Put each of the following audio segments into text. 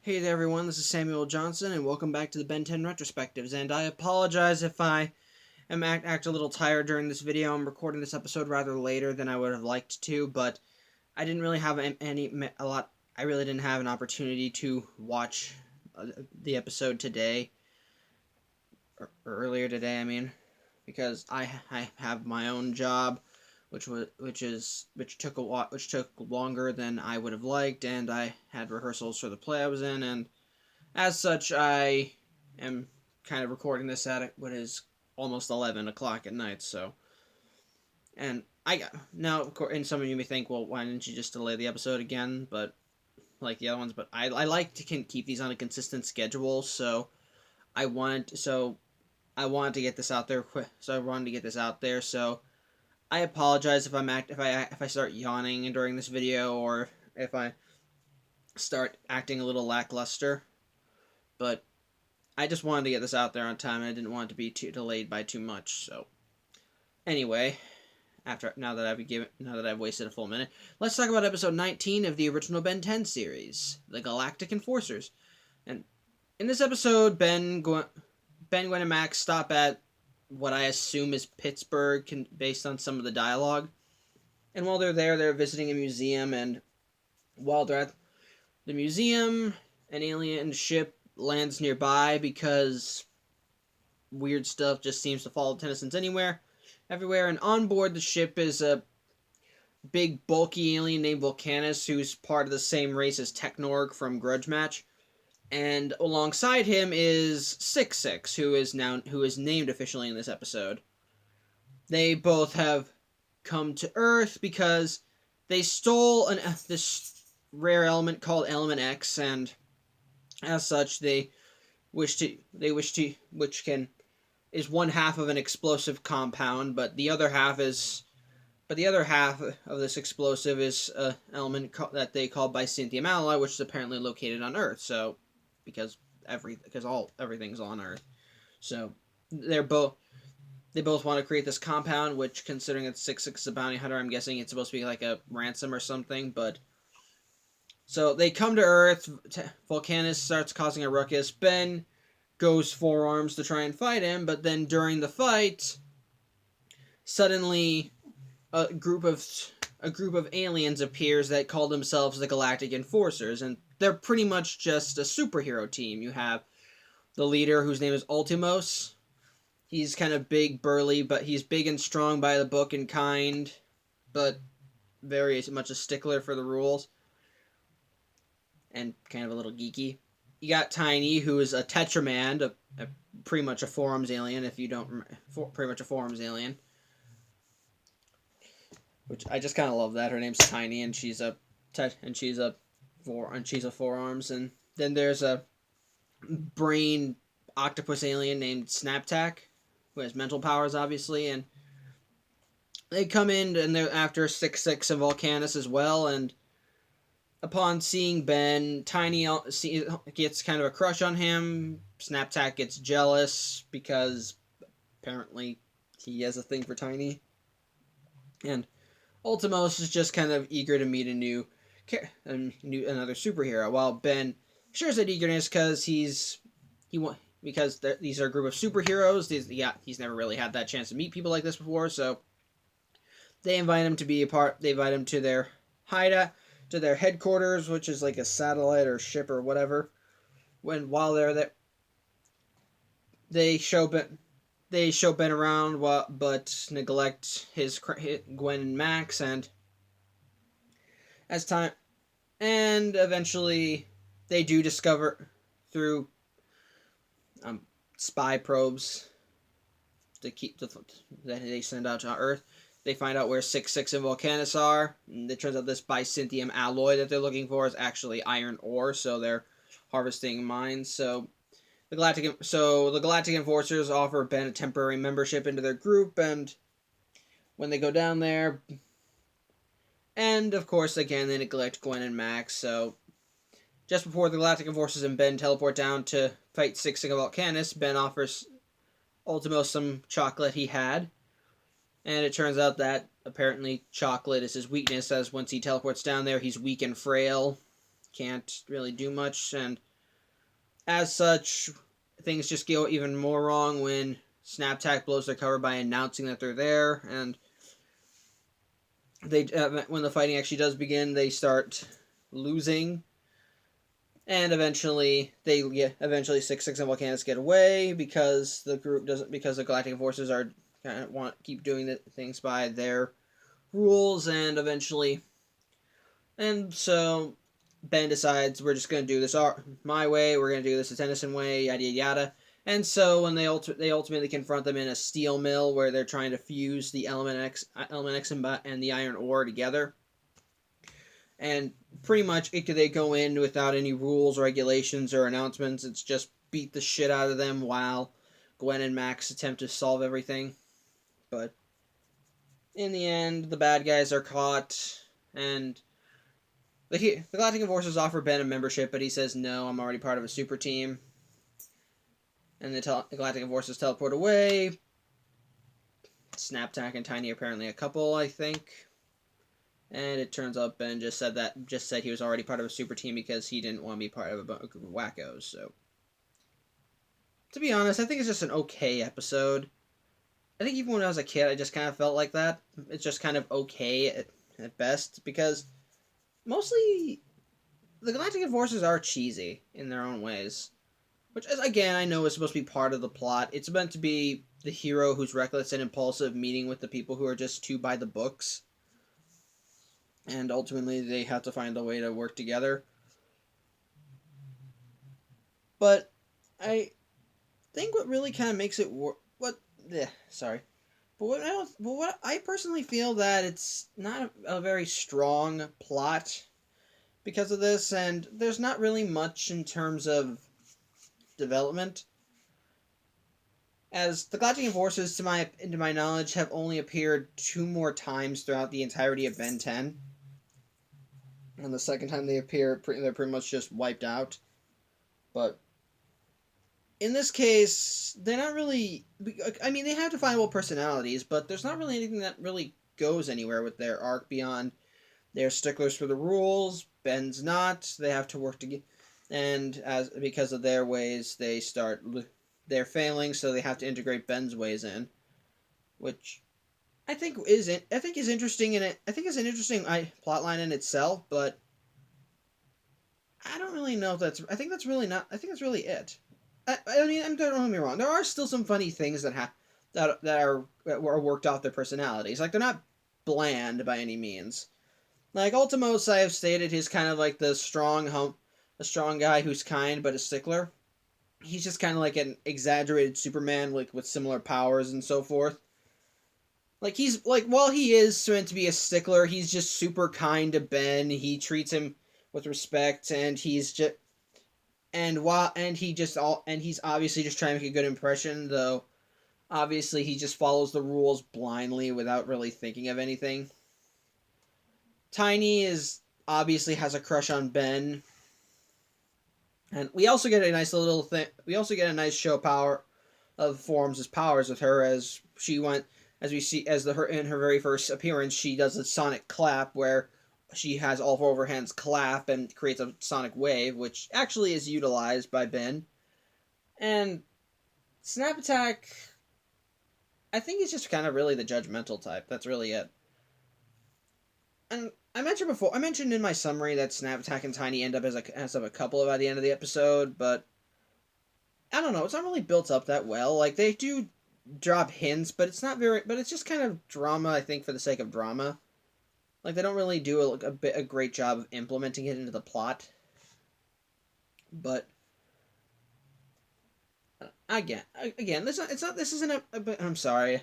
Hey there everyone, this is Samuel Johnson, and welcome back to the Ben 10 Retrospectives, and I apologize if I act a little tired during this video. I'm recording this episode rather later than I would have liked to, but I didn't really have I really didn't have an opportunity to watch the episode today, or earlier today, I mean, because I have my own job, which took longer than I would have liked, and I had rehearsals for the play I was in, and as such, I am kind of recording this at what is almost 11 o'clock at night, so. And I got. Now, of course, and some of you may think, well, why didn't you just delay the episode again? But, like the other ones, but I like to keep these on a consistent schedule, so I wanted to get this out there quick, so I wanted to get this out there, so I apologize if if I start yawning during this video, or if I start acting a little lackluster, but I just wanted to get this out there on time, and I didn't want it to be too delayed by too much. So, anyway, now that I've wasted a full minute, let's talk about episode 19 of the original Ben 10 series, the Galactic Enforcers. And in this episode, Ben, Gwen, and Max stop at what I assume is Pittsburgh, based on some of the dialogue. And while they're there, they're visiting a museum, and while they're at the museum, an alien ship lands nearby because weird stuff just seems to follow Tennyson's everywhere, and on board the ship is a big bulky alien named Volcanus, who's part of the same race as Technorg from Grudge Match, and alongside him is Sixsix, who is named officially in this episode. They both have come to Earth because they stole this rare element called Element X, and as such, which is one half of an explosive compound, but the other half of this explosive is an element that they call Byzantium alloy, which is apparently located on Earth. So, because everything's on Earth, so they both want to create this compound, which, considering it's Sixsix a bounty hunter, I'm guessing it's supposed to be like a ransom or something, but. So they come to Earth, Volcanus starts causing a ruckus, Ben goes forearms to try and fight him, but then during the fight, suddenly a group of aliens appears that call themselves the Galactic Enforcers, and they're pretty much just a superhero team. You have the leader, whose name is Ultimos. He's kind of big, burly, but he's big and strong by the book and kind, but very much a stickler for the rules, and kind of a little geeky. You got Tiny, who is a Tetramand, pretty much a Forums alien, pretty much a Forums alien. Which I just kind of love that. Her name's Tiny, and she's a Forums. And then there's a brain octopus alien named Snaptack, who has mental powers, obviously, and they come in, and they're after Sixsix and Volcanus as well, and upon seeing Ben, Tiny gets kind of a crush on him. Snaptack gets jealous because apparently he has a thing for Tiny. And Ultimos is just kind of eager to meet another superhero, while Ben shares that eagerness because these are a group of superheroes. He's never really had that chance to meet people like this before, so they invite him to be a part. They invite him to their hideout, to their headquarters, which is like a satellite or ship or whatever. While they're there, they show Ben around, but neglect his Gwen and Max, and eventually they do discover through spy probes that they send out to Earth. They find out where Sixsix and Volcanus are, and it turns out this Byzantium alloy that they're looking for is actually iron ore, so they're harvesting mines. So the Galactic Enforcers offer Ben a temporary membership into their group, and when they go down there, and of course, again, they neglect Gwen and Max, so just before the Galactic Enforcers and Ben teleport down to fight Sixsix and Volcanus, Ben offers Ultimo some chocolate he had. And it turns out that apparently chocolate is his weakness, as once he teleports down there, he's weak and frail, can't really do much, and as such, things just go even more wrong when Snaptack blows their cover by announcing that they're there, and they when the fighting actually does begin, they start losing, and eventually Sixsix and Volcanus get away because the group doesn't because the Galactic forces are kind of want keep doing the things by their rules, and so Ben decides we're just going to do this my way. We're going to do this the Tennyson way, yada yada yada. And so when they ultimately confront them in a steel mill where they're trying to fuse the Element X and the iron ore together, and pretty much they go in without any rules, regulations, or announcements. It's just beat the shit out of them while Gwen and Max attempt to solve everything. But in the end, the bad guys are caught, and the Galactic Forces offer Ben a membership, but he says no, I'm already part of a super team. And the Galactic Forces teleport away. Snaptack and Tiny are apparently a couple, I think. And it turns out Ben just said he was already part of a super team because he didn't want to be part of a group of wackos. So, to be honest, I think it's just an okay episode. I think even when I was a kid, I just kind of felt like that. It's just kind of okay at best because mostly the Galactic Forces are cheesy in their own ways. Which, again, I know is supposed to be part of the plot. It's meant to be the hero who's reckless and impulsive meeting with the people who are just too by the books. And ultimately, they have to find a way to work together. But I think what really kind of makes it what I personally feel that it's not a very strong plot because of this, and there's not really much in terms of development. As the Galactic Forces, to my knowledge, have only appeared 2 more times throughout the entirety of Ben 10. And the second time they appear, they're pretty much just wiped out. But in this case, they're not really... I mean, they have definable personalities, but there's not really anything that really goes anywhere with their arc beyond they're sticklers for the rules. Ben's not. They have to work together. And because of their ways, they're failing, so they have to integrate Ben's ways in, which I think is interesting in it. I think it's an interesting plot line in itself, but I don't really know if that's. I think that's really not. I think that's really it. I mean, don't get me wrong. There are still some funny things that are worked off their personalities. Like they're not bland by any means. Like Ultimos, I have stated, he's kind of like the strong guy who's kind but a stickler. He's just kind of like an exaggerated Superman, like with similar powers and so forth. Like he's like while he is meant to be a stickler, he's just super kind to Ben. He treats him with respect, and he's just he's obviously just trying to make a good impression. Though obviously he just follows the rules blindly without really thinking of anything. Tiny obviously has a crush on Ben. And we also get a nice little thing. We also get a nice show power of Forms' powers with her as we see in her very first appearance, she does a sonic clap where she has all 4 of her hands clap and creates a sonic wave, which actually is utilized by Ben. And Snap Attack, I think he's just kind of really the judgmental type. That's really it. And I mentioned in my summary that Snap Attack and Tiny end up as a couple by the end of the episode, but I don't know, it's not really built up that well. Like they do drop hints, but it's just kind of drama, I think, for the sake of drama. Like they don't really do a great job of implementing it into the plot. But again, this isn't I'm sorry.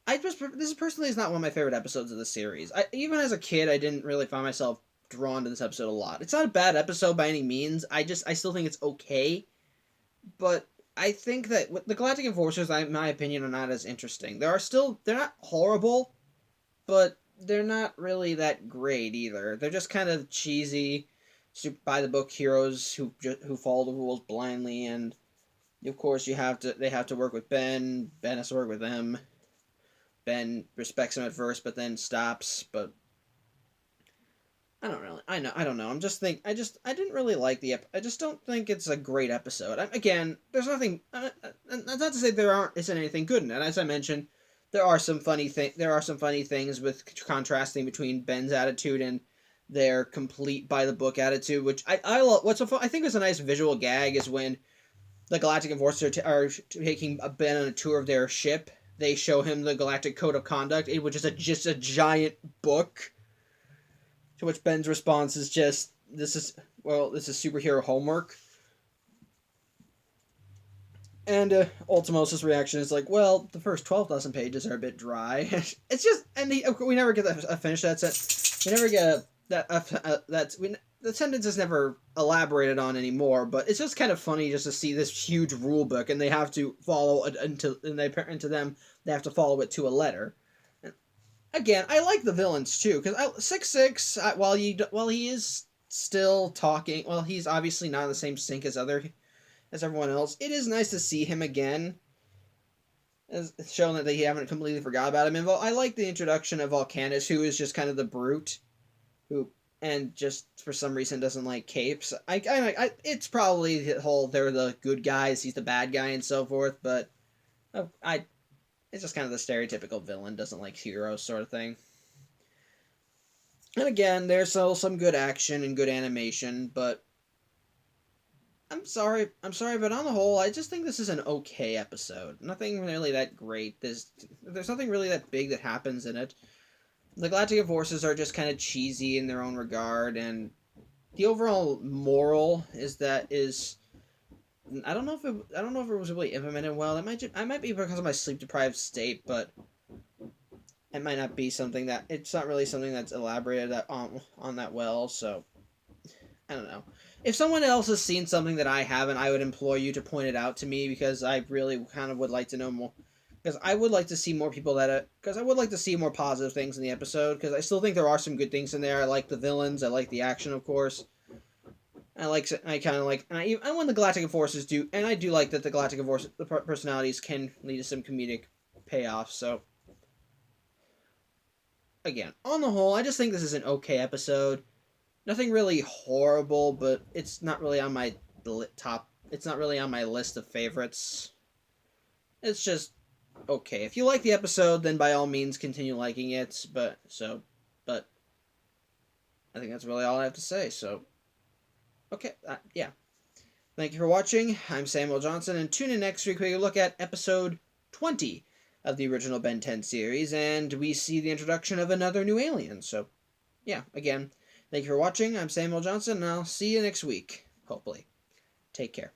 This personally is not one of my favorite episodes of the series. Even as a kid, I didn't really find myself drawn to this episode a lot. It's not a bad episode by any means. I still think it's okay, but I think that the Galactic Enforcers, in my opinion, are not as interesting. They're not horrible, but they're not really that great either. They're just kind of cheesy, by the book heroes who follow the rules blindly, and of course they have to work with Ben. Ben has to work with them. Ben respects him at first, but then stops. But I don't know. I didn't really like I just don't think it's a great episode. Again, there's nothing. That's not to say isn't anything good in it. As I mentioned, there are some funny things with contrasting between Ben's attitude and their complete by the book attitude, which I love. I think is a nice visual gag is when the Galactic Enforcers are taking Ben on a tour of their ship. They show him the Galactic Code of Conduct, which is just a giant book. To which Ben's response is just, this is superhero homework. And Ultimos' reaction is like, well, the first 12,000 pages are a bit dry. It's just, and we never get a finish that sentence. We never get the sentence is never elaborated on anymore, but it's just kind of funny just to see this huge rule book, and they have to follow it they have to follow it to a letter. Again, I like the villains too, because Sixsix, while he is still talking, well, he's obviously not in the same sync as everyone else. It is nice to see him again, as showing that they haven't completely forgot about him. And I like the introduction of Volcanus, who is just kind of the brute, and just for some reason doesn't like capes. It's probably the whole they're the good guys, he's the bad guy, and so forth. But it's just kind of the stereotypical villain, doesn't like heroes sort of thing. And again, there's still some good action and good animation, but I'm sorry, but on the whole, I just think this is an okay episode. Nothing really that great. There's nothing really that big that happens in it. The Galactic Forces are just kind of cheesy in their own regard, and the overall moral is I don't know if it was really implemented well. I might be because of my sleep deprived state, but it might not be something that it's not really something that's elaborated on that well. So I don't know. If someone else has seen something that I haven't, I would implore you to point it out to me, because I really kind of would like to know more. Because I would like to see more people because I would like to see more positive things in the episode, because I still think there are some good things in there. I like the villains. I like the action, of course. And when the Galactic Enforcers do, and I do like that the Galactic Enforcers, the personalities can lead to some comedic payoffs. So, again, on the whole, I just think this is an okay episode. Nothing really horrible, but it's not really on my top. It's not really on my list of favorites. It's just okay. If you like the episode, then by all means continue liking it. But I think that's really all I have to say. So, okay, yeah. Thank you for watching. I'm Samuel Johnson, and tune in next week where we look at episode 20 of the original Ben 10 series, and we see the introduction of another new alien. So, yeah, again, thank you for watching. I'm Samuel Johnson, and I'll see you next week, hopefully. Take care.